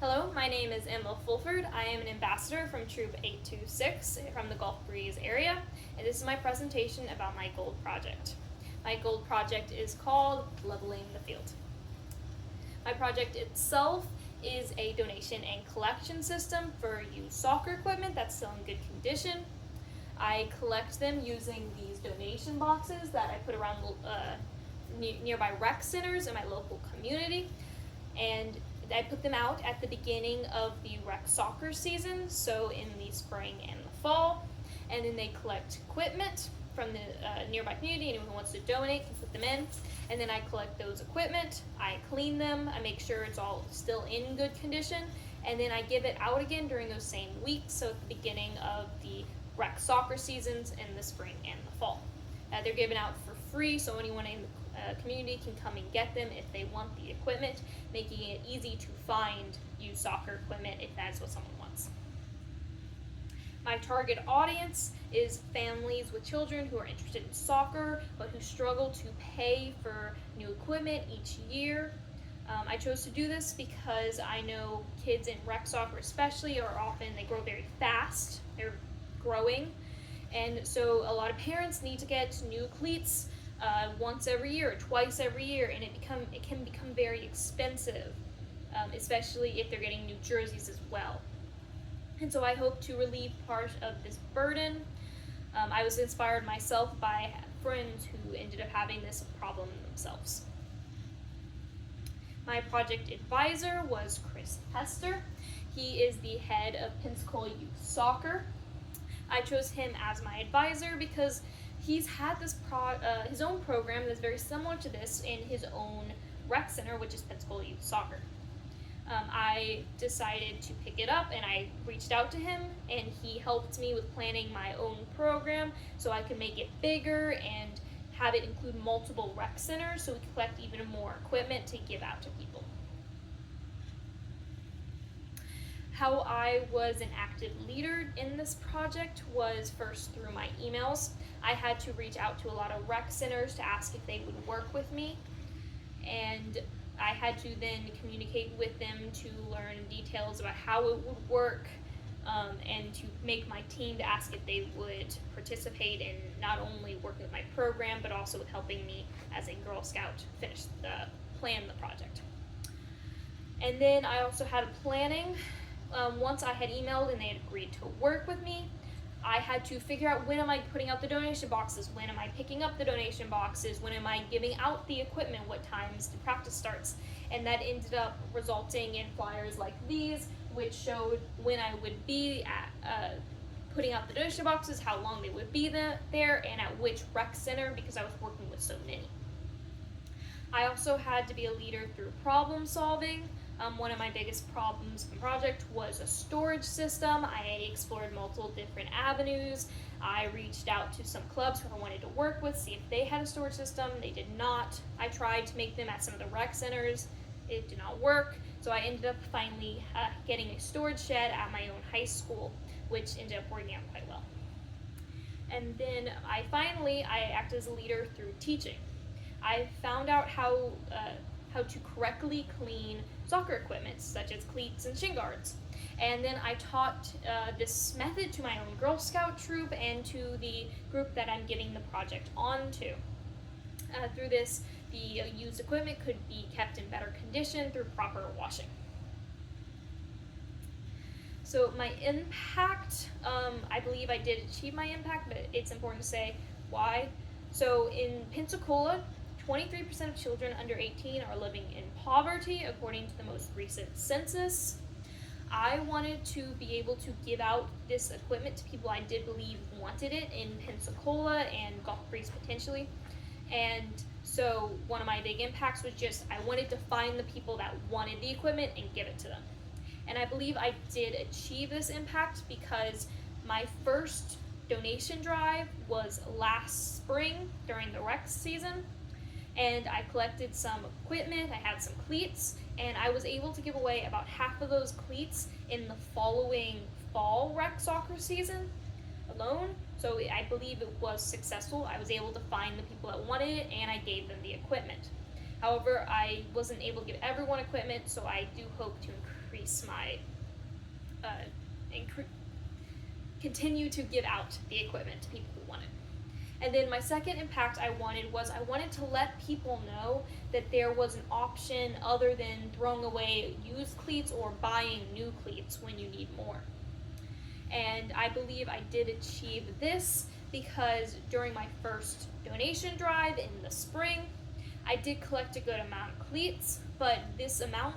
Hello, my name is Emma Fulford. I am an ambassador from Troop 826 from the Gulf Breeze area, and this is my presentation about my gold project. My gold project is called Leveling the Field. My project itself is a donation and collection system for used soccer equipment that's still in good condition. I collect them using these donation boxes that I put around nearby rec centers in my local community, and I put them out at the beginning of the rec soccer season, so in the spring and the fall, and then they collect equipment from the nearby community. Anyone who wants to donate can put them in, and then I collect those equipment, I clean them, I make sure it's all still in good condition, and then I give it out again during those same weeks, so at the beginning of the rec soccer seasons in the spring and the fall. They're given out for free, so anyone in the community can come and get them if they want the equipment, making it easy to find used soccer equipment if that's what someone wants. My target audience is families with children who are interested in soccer but who struggle to pay for new equipment each year. I chose to do this because I know kids in rec soccer especially they grow very fast, they're growing, and so a lot of parents need to get new cleats once every year or twice every year, and it can become very expensive, especially if they're getting new jerseys as well. And so I hope to relieve part of this burden. I was inspired myself by friends who ended up having this problem themselves. My project advisor was Chris Hester. He is the head of Pensacola Youth Soccer. I chose him as my advisor because he's had this his own program that's very similar to this in his own rec center, which is Pensacola Youth Soccer. I decided to pick it up, and I reached out to him, and he helped me with planning my own program so I could make it bigger and have it include multiple rec centers so we could collect even more equipment to give out to people. How I was an active leader in this project was first through my emails. I had to reach out to a lot of rec centers to ask if they would work with me, and I had to then communicate with them to learn details about how it would work, and to make my team to ask if they would participate in not only working with my program but also with helping me as a Girl Scout plan the project. And then I also had planning. Once I had emailed and they had agreed to work with me, I had to figure out when am I putting out the donation boxes, when am I picking up the donation boxes, when am I giving out the equipment, what times the practice starts. And that ended up resulting in flyers like these, which showed when I would be at putting out the donation boxes, how long they would be there, and at which rec center, because I was working with so many. I also had to be a leader through problem solving. One of my biggest problems in the project was a storage system. I explored multiple different avenues. I reached out to some clubs who I wanted to work with, see if they had a storage system. They did not. I tried to make them at some of the rec centers. It did not work. So I ended up finally getting a storage shed at my own high school, which ended up working out quite well. And then I acted as a leader through teaching. I found out how to correctly clean soccer equipment, such as cleats and shin guards. And then I taught this method to my own Girl Scout troop and to the group that I'm giving the project on to. Through this, the used equipment could be kept in better condition through proper washing. So my impact, I believe I did achieve my impact, but it's important to say why. So in Pensacola, 23% of children under 18 are living in poverty, according to the most recent census. I wanted to be able to give out this equipment to people I did believe wanted it in Pensacola and Gulf Breeze potentially. And so one of my big impacts was just I wanted to find the people that wanted the equipment and give it to them. And I believe I did achieve this impact because my first donation drive was last spring during the rec season. And I collected some equipment, I had some cleats, and I was able to give away about half of those cleats in the following fall rec soccer season alone. So I believe it was successful. I was able to find the people that wanted it, and I gave them the equipment. However, I wasn't able to give everyone equipment, so I do hope to increase my, continue to give out the equipment to people who want it. And then my second impact I wanted to let people know that there was an option other than throwing away used cleats or buying new cleats when you need more. And I believe I did achieve this because during my first donation drive in the spring, I did collect a good amount of cleats, but this amount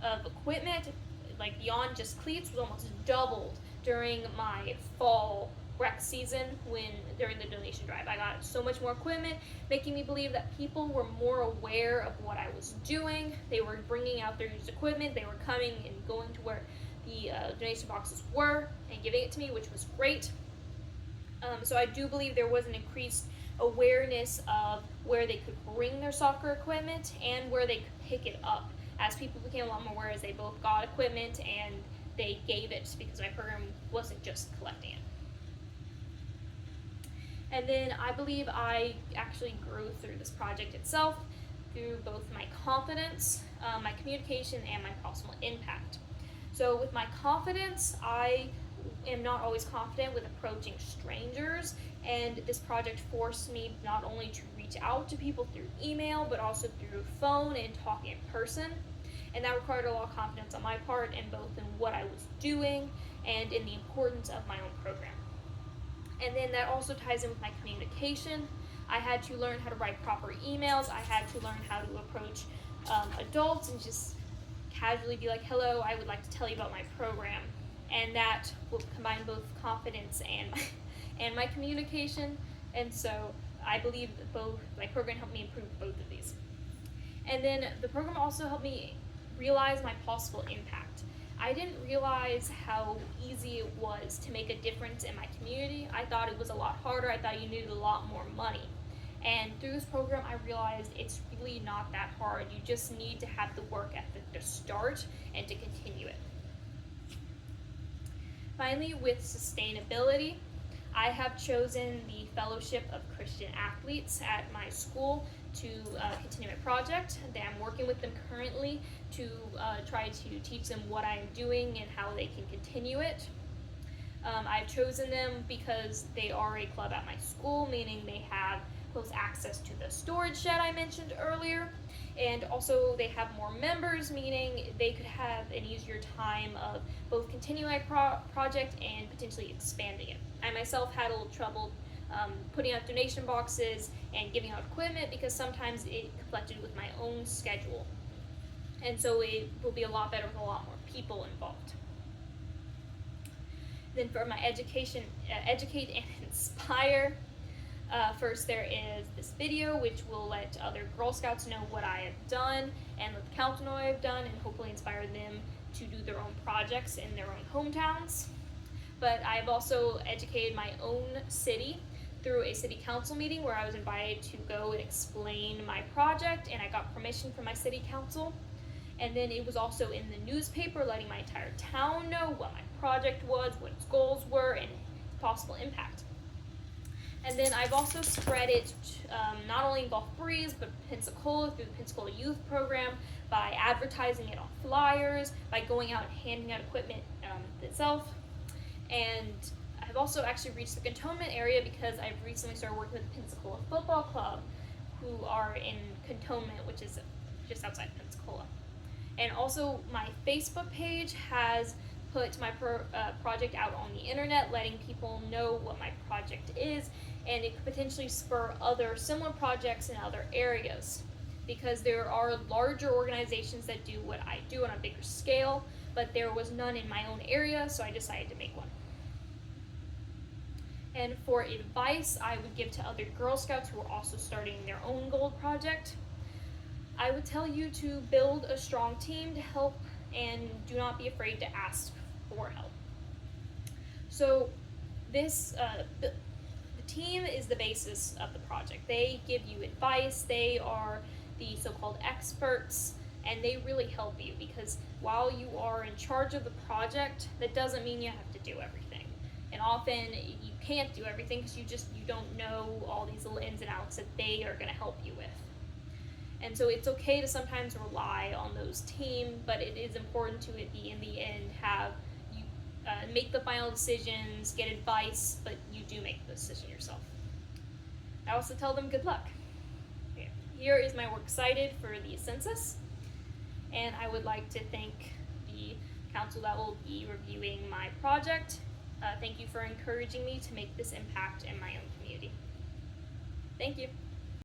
of equipment, like beyond just cleats, was almost doubled during my fall rec season during the donation drive. I got so much more equipment, making me believe that people were more aware of what I was doing. They were bringing out their used equipment, they were coming and going to where the donation boxes were and giving it to me, which was great. So I do believe there was an increased awareness of where they could bring their soccer equipment and where they could pick it up, as people became a lot more aware as they both got equipment and they gave it, because my program wasn't just collecting it. And then I believe I actually grew through this project itself through both my confidence, my communication, and my personal impact. So with my confidence, I am not always confident with approaching strangers, and this project forced me not only to reach out to people through email, but also through phone and talking in person. And that required a lot of confidence on my part, in both in what I was doing and in the importance of my own program. And then that also ties in with my communication. I had to learn how to write proper emails. I had to learn how to approach adults and just casually be like, hello, I would like to tell you about my program. And that will combine both confidence and my communication. And so I believe that both my program helped me improve both of these. And then the program also helped me realize my possible impact. I didn't realize how easy it was to make a difference in my community. I thought it was a lot harder. I thought you needed a lot more money. And through this program, I realized it's really not that hard. You just need to have the work ethic to start and to continue it. Finally, with sustainability, I have chosen the Fellowship of Christian Athletes at my school to continue my project. I'm working with them currently to try to teach them what I'm doing and how they can continue it. I've chosen them because they are a club at my school, meaning they have close access to the storage shed I mentioned earlier, and also they have more members, meaning they could have an easier time of both continuing my project and potentially expanding it. I myself had a little trouble putting out donation boxes and giving out equipment because sometimes it conflicted with my own schedule. And so it will be a lot better with a lot more people involved. Then for my educate and inspire, first there is this video which will let other Girl Scouts know what I have done and let the council know what I've done, and hopefully inspire them to do their own projects in their own hometowns. But I've also educated my own city through a city council meeting where I was invited to go and explain my project, and I got permission from my city council. And then it was also in the newspaper, letting my entire town know what my project was, what its goals were, and its possible impact. And then I've also spread it not only in Gulf Breeze, but Pensacola through the Pensacola Youth Program by advertising it on flyers, by going out and handing out equipment itself. And I've also actually reached the Cantonment area because I've recently started working with the Pensacola Football Club, who are in Cantonment, which is just outside Pensacola. And also my Facebook page has put my project out on the internet, letting people know what my project is, and it could potentially spur other similar projects in other areas, because there are larger organizations that do what I do on a bigger scale, but there was none in my own area, so I decided to make one. And for advice I would give to other Girl Scouts who are also starting their own gold project, I would tell you to build a strong team to help, and do not be afraid to ask for help. So this the team is the basis of the project. They give you advice, they are the so-called experts, and they really help you, because while you are in charge of the project, that doesn't mean you have to do everything. And often you can't do everything because you don't know all these little ins and outs that they are going to help you with. And so it's okay to sometimes rely on those teams, but it is important to be in the end have you make the final decisions, get advice, but you do make the decision yourself. I also tell them good luck. Okay. Here is my works cited for the census, and I would like to thank the council that will be reviewing my project. Thank you for encouraging me to make this impact in my own community. Thank you.